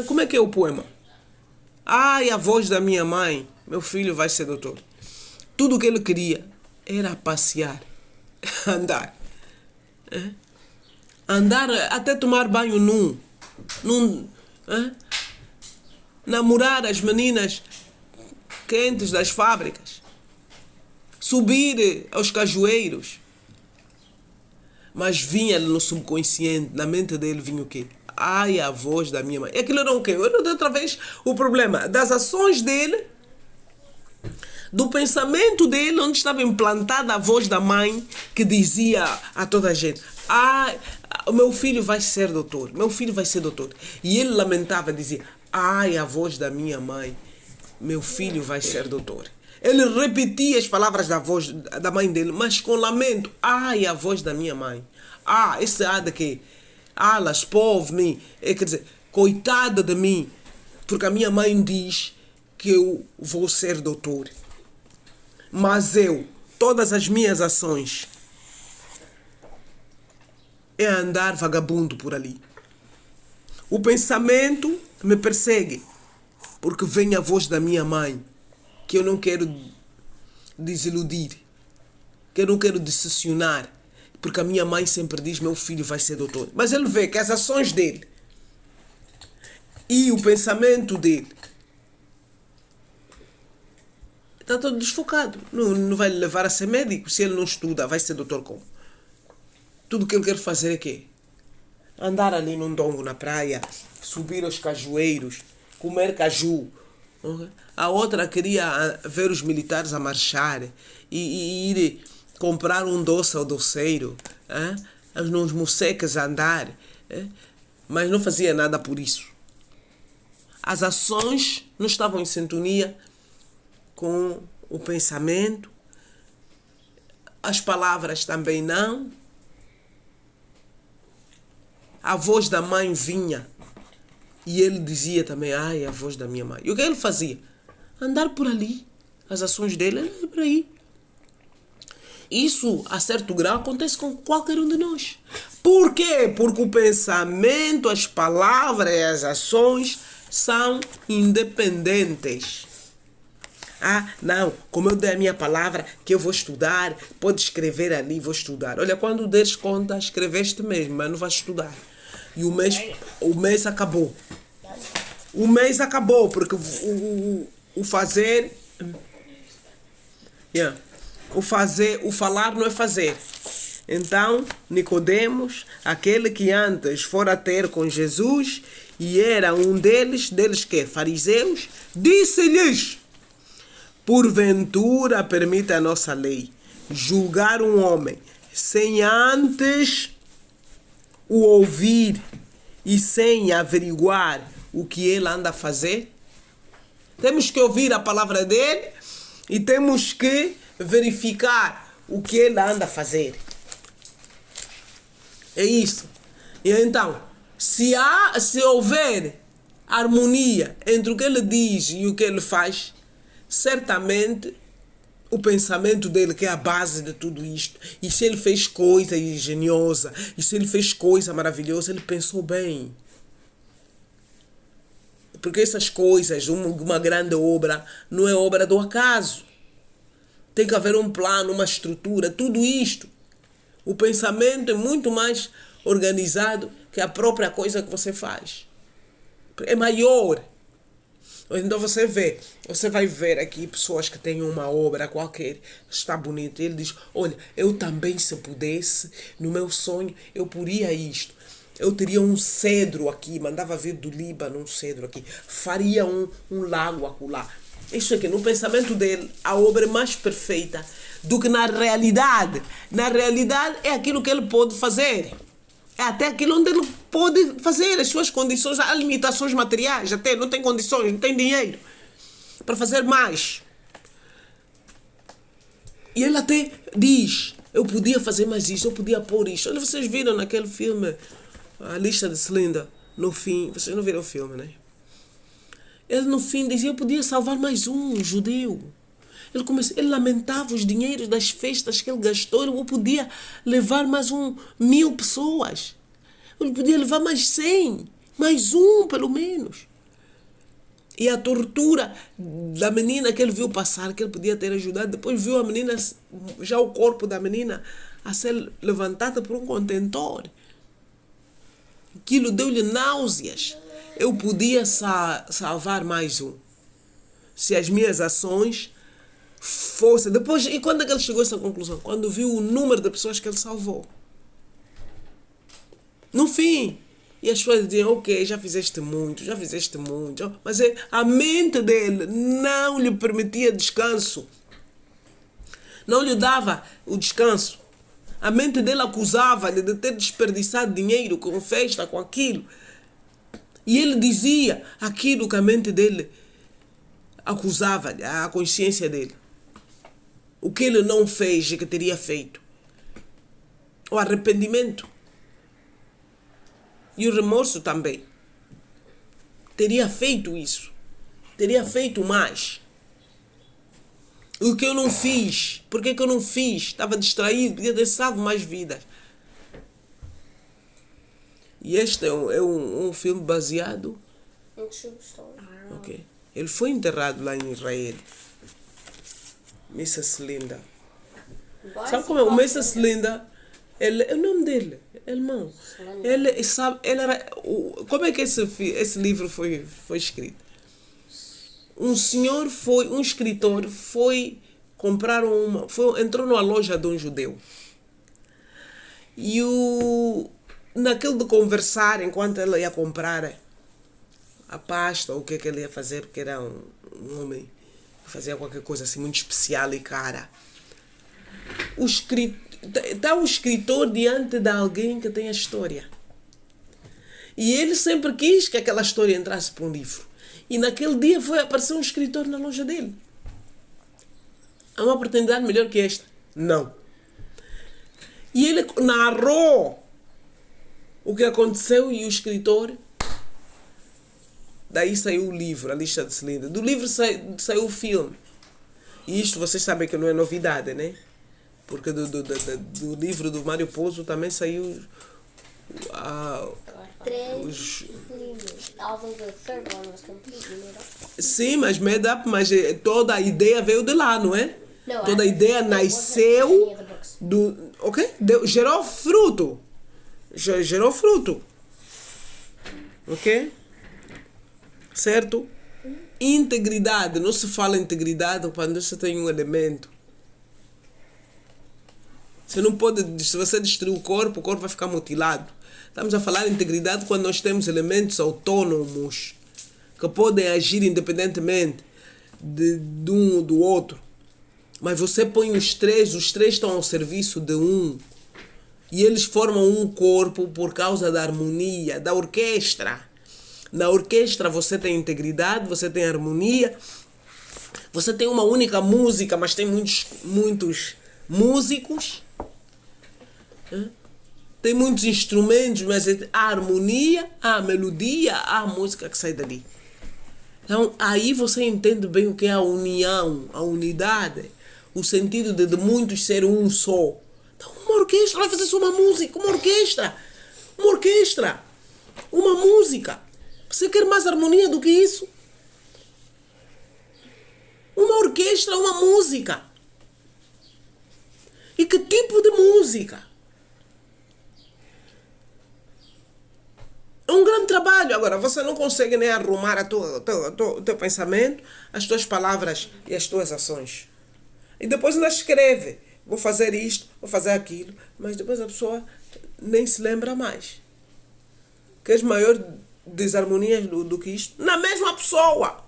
como é que é o poema? Ai, a voz da minha mãe, meu filho vai ser doutor. Tudo o que ele queria era passear, andar. Andar até tomar banho nu. Namorar as meninas quentes das fábricas. Subir aos cajueiros. Mas vinha no subconsciente, na mente dele vinha o quê? Ai, a voz da minha mãe. E aquilo era o quê? Era outra vez o problema das ações dele, do pensamento dele, onde estava implantada a voz da mãe que dizia a toda a gente: ai, o meu filho vai ser doutor, meu filho vai ser doutor. E ele lamentava, dizia: ai, a voz da minha mãe, meu filho vai ser doutor. Ele repetia as palavras da voz da mãe dele, mas com lamento. Ai, a voz da minha mãe. Ah, esse de que... Alas, povo-me. Quer dizer, coitada de mim. Porque a minha mãe diz que eu vou ser doutor. Mas todas as minhas ações é andar vagabundo por ali. O pensamento me persegue. Porque vem a voz da minha mãe. Que eu não quero desiludir, que eu não quero decepcionar, porque a minha mãe sempre diz: meu filho vai ser doutor. Mas ele vê que as ações dele e o pensamento dele está todo desfocado. Não vai lhe levar a ser médico. Se ele não estuda, vai ser doutor como? Tudo que ele quer fazer é quê? Andar ali num dongo na praia, subir aos cajueiros, comer caju. A outra queria ver os militares a marchar e ir comprar um doce ao doceiro, nos mocecas a andar, mas não fazia nada por isso. As ações não estavam em sintonia com o pensamento, as palavras também não. A voz da mãe vinha. E ele dizia também: ai, a voz da minha mãe. E o que ele fazia? Andar por ali. As ações dele eram por aí. Isso, a certo grau, acontece com qualquer um de nós. Por quê? Porque o pensamento, as palavras e as ações são independentes. Ah, não, como eu dei a minha palavra que eu vou estudar, pode escrever ali, vou estudar. Olha, quando deres conta, escreveste mesmo, mas não vais estudar. E o mês acabou. O mês acabou, porque o fazer... O falar não é fazer. Então, Nicodemos, aquele que antes fora ter com Jesus, e era um deles que? Fariseus, disse-lhes: porventura permite a nossa lei julgar um homem sem antes o ouvir e sem averiguar o que ele anda a fazer? Temos que ouvir a palavra dele e temos que verificar o que ele anda a fazer. É isso. E então, se houver harmonia entre o que ele diz e o que ele faz, certamente o pensamento dele, que é a base de tudo isto, e se ele fez coisa engenhosa, e se ele fez coisa maravilhosa, ele pensou bem. Porque essas coisas, uma grande obra, não é obra do acaso. Tem que haver um plano, uma estrutura, tudo isto. O pensamento é muito mais organizado que a própria coisa que você faz. É maior. Então você vai ver aqui pessoas que têm uma obra qualquer, está bonita, ele diz: olha, eu também, se pudesse, no meu sonho, eu poria isto. Eu teria um cedro aqui, mandava vir do Líbano um cedro aqui, faria um lago acolá. Isso aqui, no pensamento dele, a obra é mais perfeita do que na realidade. Na realidade é aquilo que ele pode fazer. É até aquilo onde ele pode fazer, as suas condições, há limitações materiais, até não tem condições, não tem dinheiro para fazer mais. E ele até diz: eu podia fazer mais isto, eu podia pôr isto. Olha, vocês viram naquele filme, A Lista de Schindler, no fim, vocês não viram o filme, né? Ele no fim dizia: eu podia salvar mais um judeu. Ele lamentava os dinheiros das festas que ele gastou. Eu podia levar mais 1.000 pessoas. Ele podia levar mais 100. Mais um, pelo menos. E a tortura da menina que ele viu passar, que ele podia ter ajudado, depois viu a menina, já o corpo da menina, a ser levantada por um contentor. Aquilo deu-lhe náuseas. Eu podia salvar mais um. Se as minhas ações fossem... Depois, e quando é que ele chegou a essa conclusão? Quando viu o número de pessoas que ele salvou. No fim... E as pessoas diziam, ok, já fizeste muito. Mas a mente dele não lhe permitia descanso. Não lhe dava o descanso. A mente dele acusava-lhe de ter desperdiçado dinheiro com festa, com aquilo. E ele dizia aquilo que a mente dele acusava-lhe, a consciência dele. O que ele não fez e que teria feito. O arrependimento. E o remorso também. Teria feito isso. Teria feito mais. O que eu não fiz? Por que eu não fiz? Estava distraído, podia ter salvo mais vidas. E este é um filme baseado... Ok. Ele foi enterrado lá em Israel. Mrs. Linda. Sabe como é? O Mrs. Linda... é o nome dele, irmão. Ele sabe, ele era, como é que esse livro foi escrito? Um escritor foi comprar entrou numa loja de um judeu. E naquele de conversar, enquanto ele ia comprar a pasta, ou o que ele ia fazer, porque era um homem que fazia qualquer coisa assim muito especial e cara. Está o escritor diante de alguém que tem a história. E ele sempre quis que aquela história entrasse para um livro. E naquele dia apareceu um escritor na loja dele. Há uma oportunidade melhor que esta? Não. E ele narrou o que aconteceu e o escritor... Daí saiu o livro, A Lista de Schindler. Do livro saiu o filme. E isto vocês sabem que não é novidade, né? Porque do livro do Mário Puzo também saiu sim, mas mas toda a ideia veio de lá, não é? Toda a ideia nasceu do... Ok? Gerou fruto. Gerou fruto. Ok? Certo? Integridade. Não se fala integridade quando você tem um elemento. Você não pode, se você destruir o corpo vai ficar mutilado. Estamos a falar de integridade quando nós temos elementos autônomos que podem agir independentemente de um ou do outro. Mas você põe os três estão ao serviço de um. E eles formam um corpo por causa da harmonia, da orquestra. Na orquestra você tem integridade, você tem harmonia, você tem uma única música, mas tem muitos músicos. Tem muitos instrumentos, mas há harmonia, há melodia, há música que sai dali. Então, aí você entende bem o que é a união, a unidade, o sentido de muitos ser um só. Então, uma orquestra vai fazer só uma música, uma orquestra, uma música. Você quer mais harmonia do que isso? Uma orquestra, uma música. E que tipo de música? É um grande trabalho. Agora, você não consegue nem arrumar o teu pensamento, as tuas palavras e as tuas ações. E depois ainda escreve. Vou fazer isto, vou fazer aquilo. Mas depois a pessoa nem se lembra mais. Queres maior desarmonias do que isto? Na mesma pessoa.